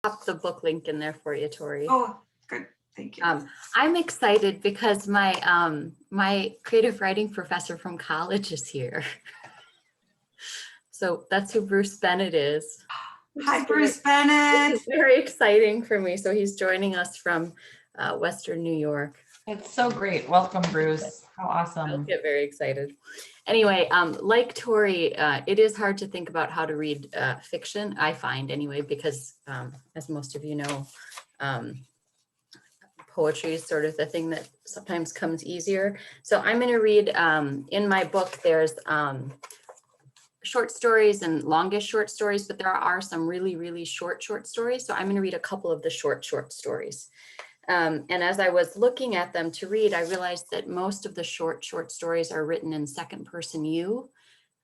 Pop the book link in there for you, Tori. Oh, good. Thank you. I'm excited because my creative writing professor from college is here. So that's who Bruce Bennett is. Hi, Bruce Bennett. It's very exciting for me. So he's joining us from Western New York. It's so great. Welcome, Bruce. How awesome. I'll get very excited. Anyway, like Tori, it is hard to think about how to read fiction, I find anyway, because as most of you know, poetry is sort of the thing that sometimes comes easier. So I'm going to read in my book, there's short stories and longish short stories, but there are some really, really short stories. So I'm going to read a couple of the short stories. And as I was looking at them to read, I realized that most of the short stories are written in second person you.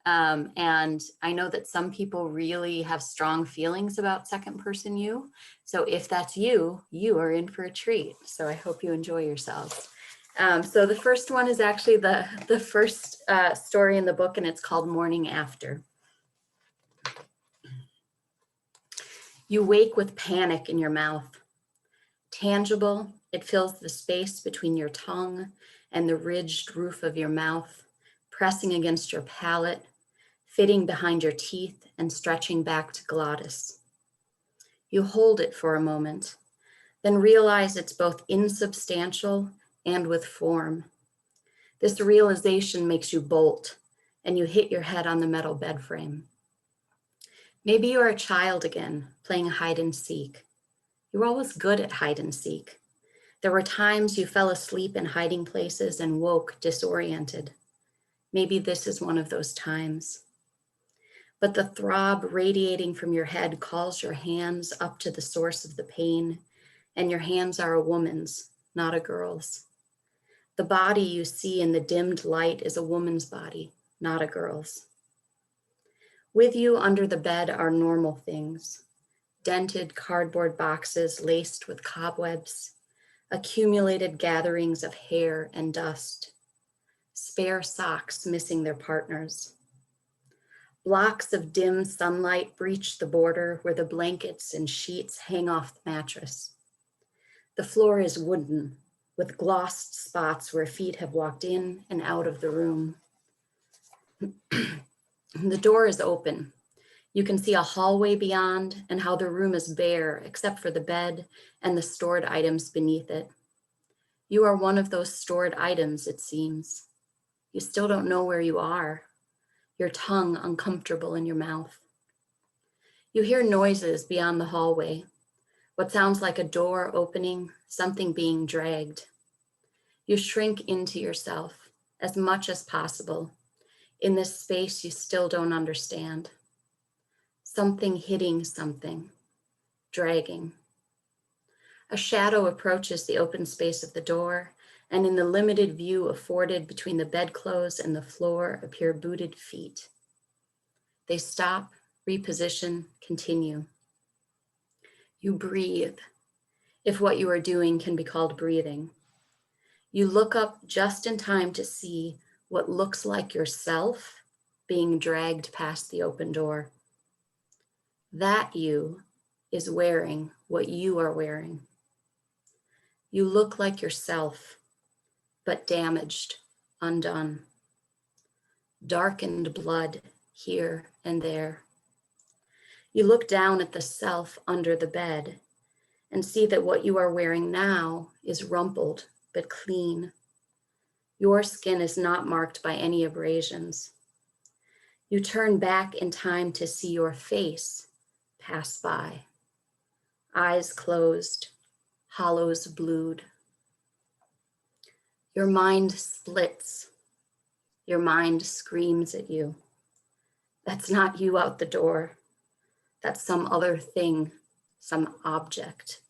And I know that some people really have strong feelings about second person you. So if that's you, you are in for a treat. So I hope you enjoy yourselves. So the first one is actually the first story in the book, and it's called Morning After. You wake with panic in your mouth. Tangible, it fills the space between your tongue and the ridged roof of your mouth, pressing against your palate, fitting behind your teeth and stretching back to glottis. You hold it for a moment, then realize it's both insubstantial and with form. This realization makes you bolt, and you hit your head on the metal bed frame. Maybe you're a child again, playing hide and seek. You were always good at hide and seek. There were times you fell asleep in hiding places and woke disoriented. Maybe this is one of those times. But the throb radiating from your head calls your hands up to the source of the pain, and your hands are a woman's, not a girl's. The body you see in the dimmed light is a woman's body, not a girl's. With you under the bed are normal things. Dented cardboard boxes laced with cobwebs, accumulated gatherings of hair and dust, spare socks missing their partners. Blocks of dim sunlight breach the border where the blankets and sheets hang off the mattress. The floor is wooden, with glossed spots where feet have walked in and out of the room. The door is open. You can see a hallway beyond and how the room is bare except for the bed and the stored items beneath it. You are one of those stored items, it seems. You still don't know where you are, your tongue uncomfortable in your mouth. You hear noises beyond the hallway, what sounds like a door opening, something being dragged. You shrink into yourself as much as possible in this space you still don't understand. Something hitting something, dragging. A shadow approaches the open space of the door, and in the limited view afforded between the bedclothes and the floor appear booted feet. They stop, reposition, continue. You breathe, if what you are doing can be called breathing. You look up just in time to see what looks like yourself being dragged past the open door. That you is wearing what you are wearing. You look like yourself, but damaged, undone. Darkened blood here and there. You look down at the self under the bed and see that what you are wearing now is rumpled but clean. Your skin is not marked by any abrasions. You turn back in time to see your face pass by. Eyes closed, hollows blued. Your mind splits. Your mind screams at you. That's not you out the door. That's some other thing, some object.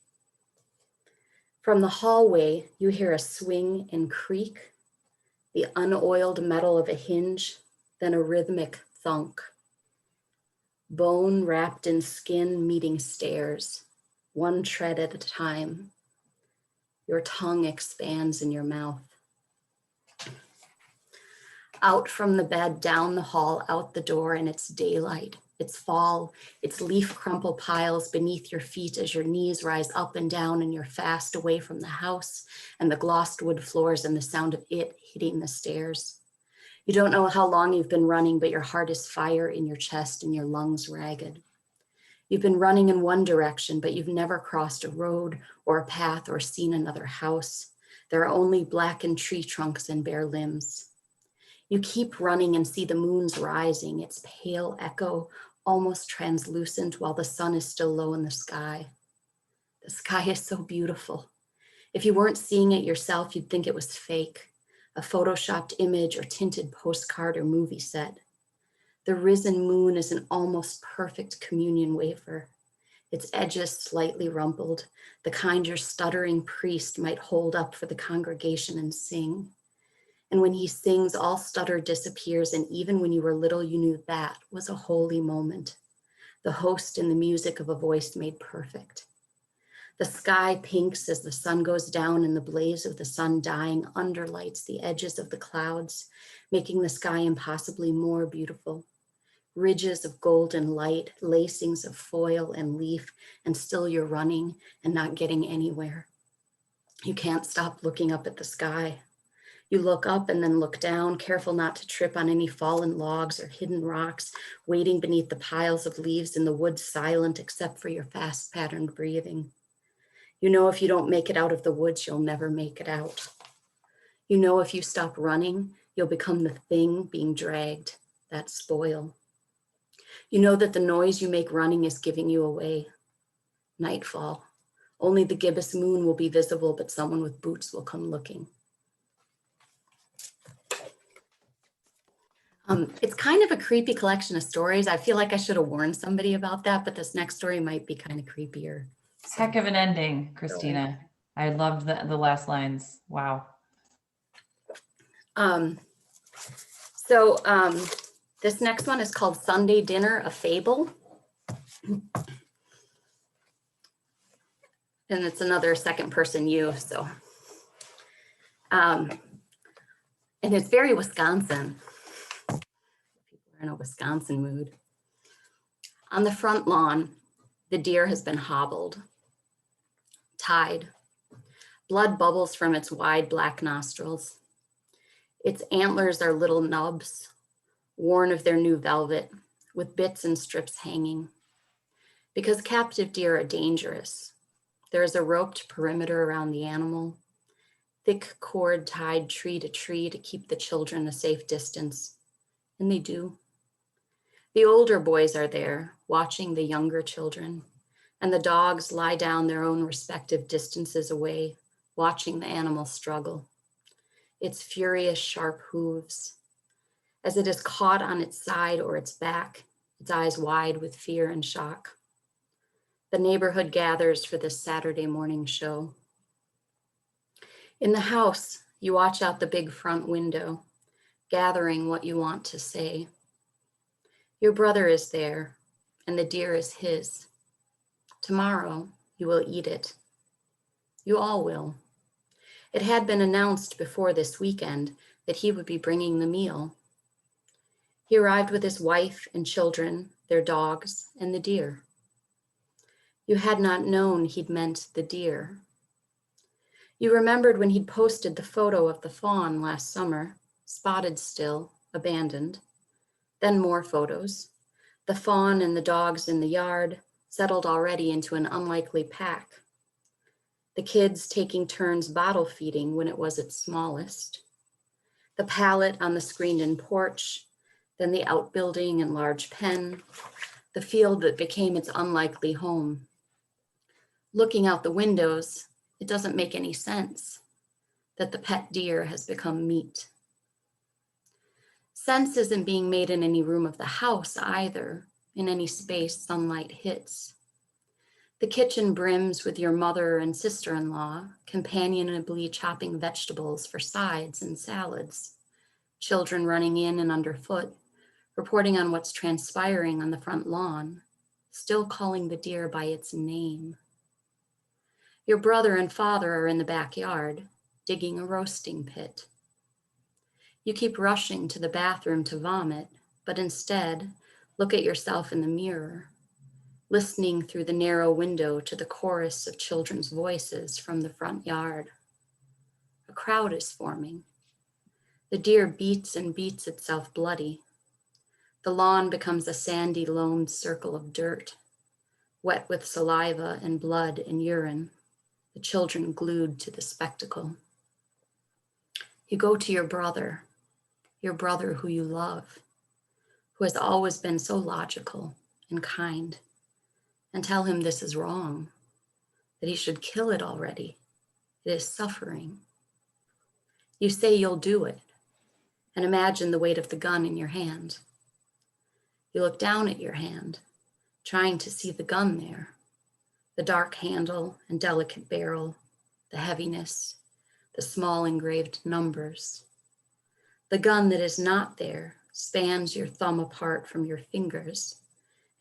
From the hallway, you hear a swing and creak, the unoiled metal of a hinge, then a rhythmic thunk. Bone wrapped in skin meeting stairs, one tread at a time. Your tongue expands in your mouth. Out from the bed, down the hall, out the door, and it's daylight, It's fall, its leaf crumple piles beneath your feet as your knees rise up and down and you're fast away from the house and the glossed wood floors and the sound of it hitting the stairs. You don't know how long you've been running, but your heart is fire in your chest and your lungs ragged. You've been running in one direction, but you've never crossed a road or a path or seen another house. There are only blackened tree trunks and bare limbs. You keep running and see the moon's rising, its pale echo almost translucent while the sun is still low in the sky. The sky is so beautiful. If you weren't seeing it yourself, you'd think it was fake, a photoshopped image or tinted postcard or movie set. The risen moon is an almost perfect communion wafer, its edges slightly rumpled, the kind your stuttering priest might hold up for the congregation and sing. And when he sings, all stutter disappears, and even when you were little, you knew that was a holy moment, the host in the music of a voice made perfect. The sky pinks as the sun goes down, and the blaze of the sun dying underlights the edges of the clouds, making the sky impossibly more beautiful. Ridges of golden light, lacings of foil and leaf, and still you're running and not getting anywhere. You can't stop looking up at the sky. You look up and then look down, careful not to trip on any fallen logs or hidden rocks, waiting beneath the piles of leaves in the woods, silent except for your fast patterned breathing. You know if you don't make it out of the woods, you'll never make it out. You know if you stop running, you'll become the thing being dragged, that spoil. You know that the noise you make running is giving you away. Nightfall. Only the gibbous moon will be visible, but someone with boots will come looking. It's kind of a creepy collection of stories. I feel like I should have warned somebody about that, but this next story might be kind of creepier. Heck of an ending, Christina. I loved the last lines. Wow. This next one is called Sunday Dinner, a Fable. And it's another second person you, so. And it's very Wisconsin. People are in a Wisconsin mood. On the front lawn, the deer has been hobbled, tied. Blood bubbles from its wide black nostrils. Its antlers are little nubs, worn of their new velvet, with bits and strips hanging. Because captive deer are dangerous, there is a roped perimeter around the animal, thick cord tied tree to keep the children a safe distance, and they do. The older boys are there, watching the younger children, and the dogs lie down their own respective distances away, watching the animal struggle. Its furious, sharp hooves. As it is caught on its side or its back, its eyes wide with fear and shock. The neighborhood gathers for this Saturday morning show. In the house, you watch out the big front window, gathering what you want to say. Your brother is there, and the deer is his. Tomorrow, you will eat it. You all will. It had been announced before this weekend that he would be bringing the meal. He arrived with his wife and children, their dogs, and the deer. You had not known he'd meant the deer. You remembered when he'd posted the photo of the fawn last summer, spotted still, abandoned. Then more photos. The fawn and the dogs in the yard, settled already into an unlikely pack. The kids taking turns bottle feeding when it was its smallest. The pallet on the screened-in porch, then the outbuilding and large pen, the field that became its unlikely home. Looking out the windows, it doesn't make any sense that the pet deer has become meat. Sense isn't being made in any room of the house either, in any space sunlight hits. The kitchen brims with your mother and sister-in-law, companionably chopping vegetables for sides and salads, children running in and underfoot, reporting on what's transpiring on the front lawn, still calling the deer by its name. Your brother and father are in the backyard, digging a roasting pit. You keep rushing to the bathroom to vomit, but instead, Look at yourself in the mirror, listening through the narrow window to the chorus of children's voices from the front yard. A crowd is forming. The deer beats and beats itself bloody. The lawn becomes a sandy, lone circle of dirt, wet with saliva and blood and urine, the children glued to the spectacle. You go to your brother who you love, who has always been so logical and kind, and tell him this is wrong, that he should kill it already. It is suffering. You say you'll do it, and imagine the weight of the gun in your hand. You look down at your hand, trying to see the gun there, the dark handle and delicate barrel, the heaviness, the small engraved numbers. The gun that is not there spans your thumb apart from your fingers,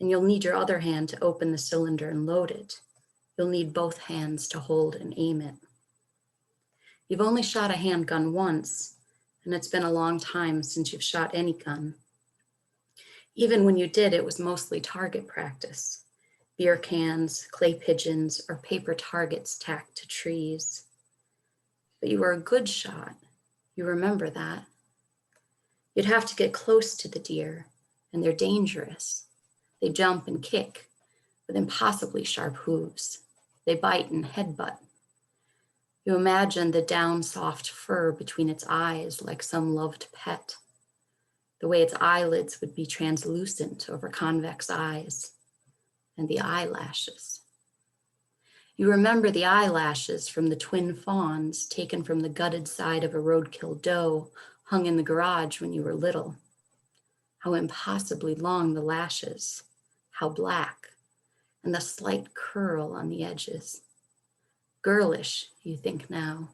and you'll need your other hand to open the cylinder and load it. You'll need both hands to hold and aim it. You've only shot a handgun once, and it's been a long time since you've shot any gun. Even when you did, it was mostly target practice. Beer cans, clay pigeons, or paper targets tacked to trees. But you were a good shot. You remember that. You'd have to get close to the deer, and they're dangerous. They jump and kick with impossibly sharp hooves. They bite and headbutt. You imagine the down soft fur between its eyes like some loved pet, the way its eyelids would be translucent over convex eyes, and the eyelashes. You remember the eyelashes from the twin fawns taken from the gutted side of a roadkill doe hung in the garage when you were little. How impossibly long the lashes, how black, and the slight curl on the edges. Girlish, you think now.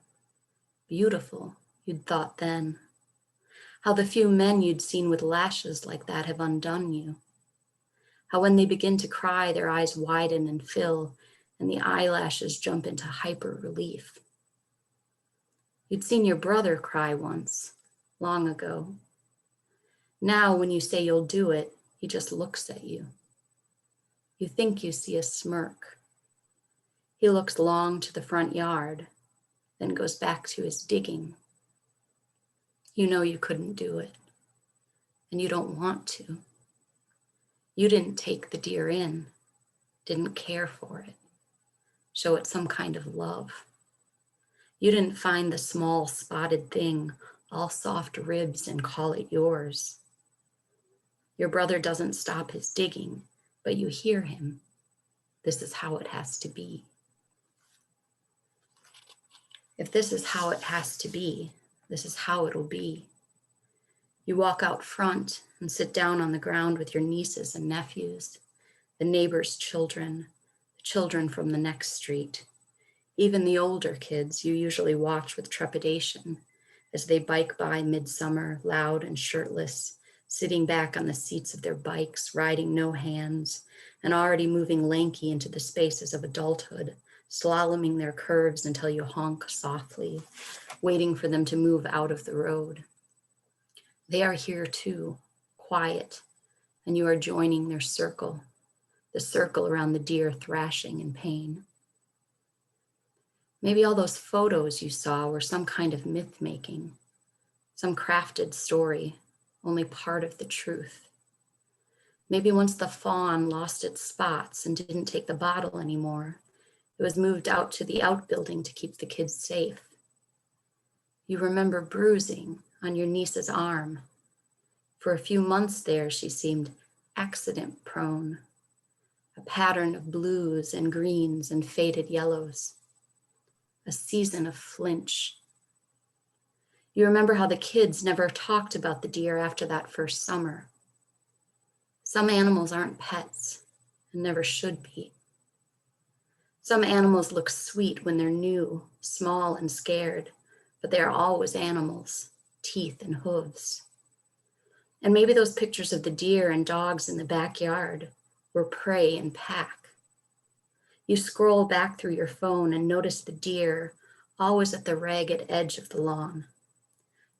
Beautiful, you'd thought then. How the few men you'd seen with lashes like that have undone you. How when they begin to cry, their eyes widen and fill, and the eyelashes jump into hyper relief. You'd seen your brother cry once, long ago. Now, when you say you'll do it, he just looks at you. You think you see a smirk. He looks long to the front yard, then goes back to his digging. You know you couldn't do it, and you don't want to. You didn't take the deer in, didn't care for it, show it some kind of love. You didn't find the small spotted thing, all soft ribs, and call it yours. Your brother doesn't stop his digging, but you hear him. This is how it has to be. If this is how it has to be, this is how it'll be. You walk out front and sit down on the ground with your nieces and nephews, the neighbors' children, the children from the next street, even the older kids you usually watch with trepidation as they bike by midsummer, loud and shirtless, sitting back on the seats of their bikes, riding no hands, and already moving lanky into the spaces of adulthood, slaloming their curves until you honk softly, waiting for them to move out of the road. They are here too, quiet, and you are joining their circle, the circle around the deer thrashing in pain. Maybe all those photos you saw were some kind of myth making, some crafted story, only part of the truth. Maybe once the fawn lost its spots and didn't take the bottle anymore, it was moved out to the outbuilding to keep the kids safe. You remember bruising on your niece's arm. For a few months there, she seemed accident prone, a pattern of blues and greens and faded yellows, a season of flinch. You remember how the kids never talked about the deer after that first summer. Some animals aren't pets and never should be. Some animals look sweet when they're new, small and scared, but they are always animals, teeth and hooves. And maybe those pictures of the deer and dogs in the backyard were prey and pack. You scroll back through your phone and notice the deer always at the ragged edge of the lawn,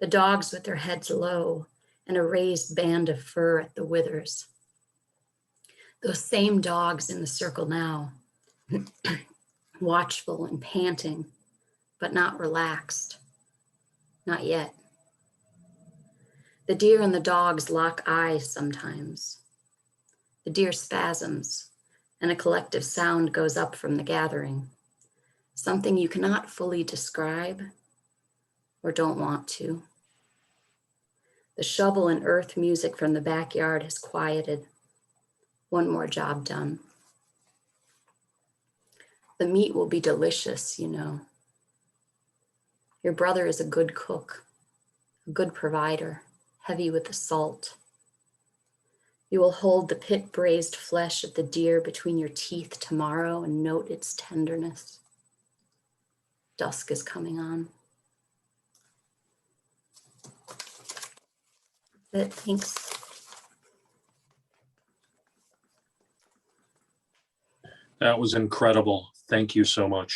the dogs with their heads low and a raised band of fur at the withers. Those same dogs in the circle now, watchful and panting, but not relaxed. Not yet. The deer and the dogs lock eyes sometimes. The deer spasms, and a collective sound goes up from the gathering, something you cannot fully describe or don't want to. The shovel and earth music from the backyard has quieted. One more job done. The meat will be delicious, you know. Your brother is a good cook, a good provider, heavy with the salt. You will hold the pit braised flesh of the deer between your teeth tomorrow and note its tenderness. Dusk is coming on. That's it, thanks. That was incredible. Thank you so much.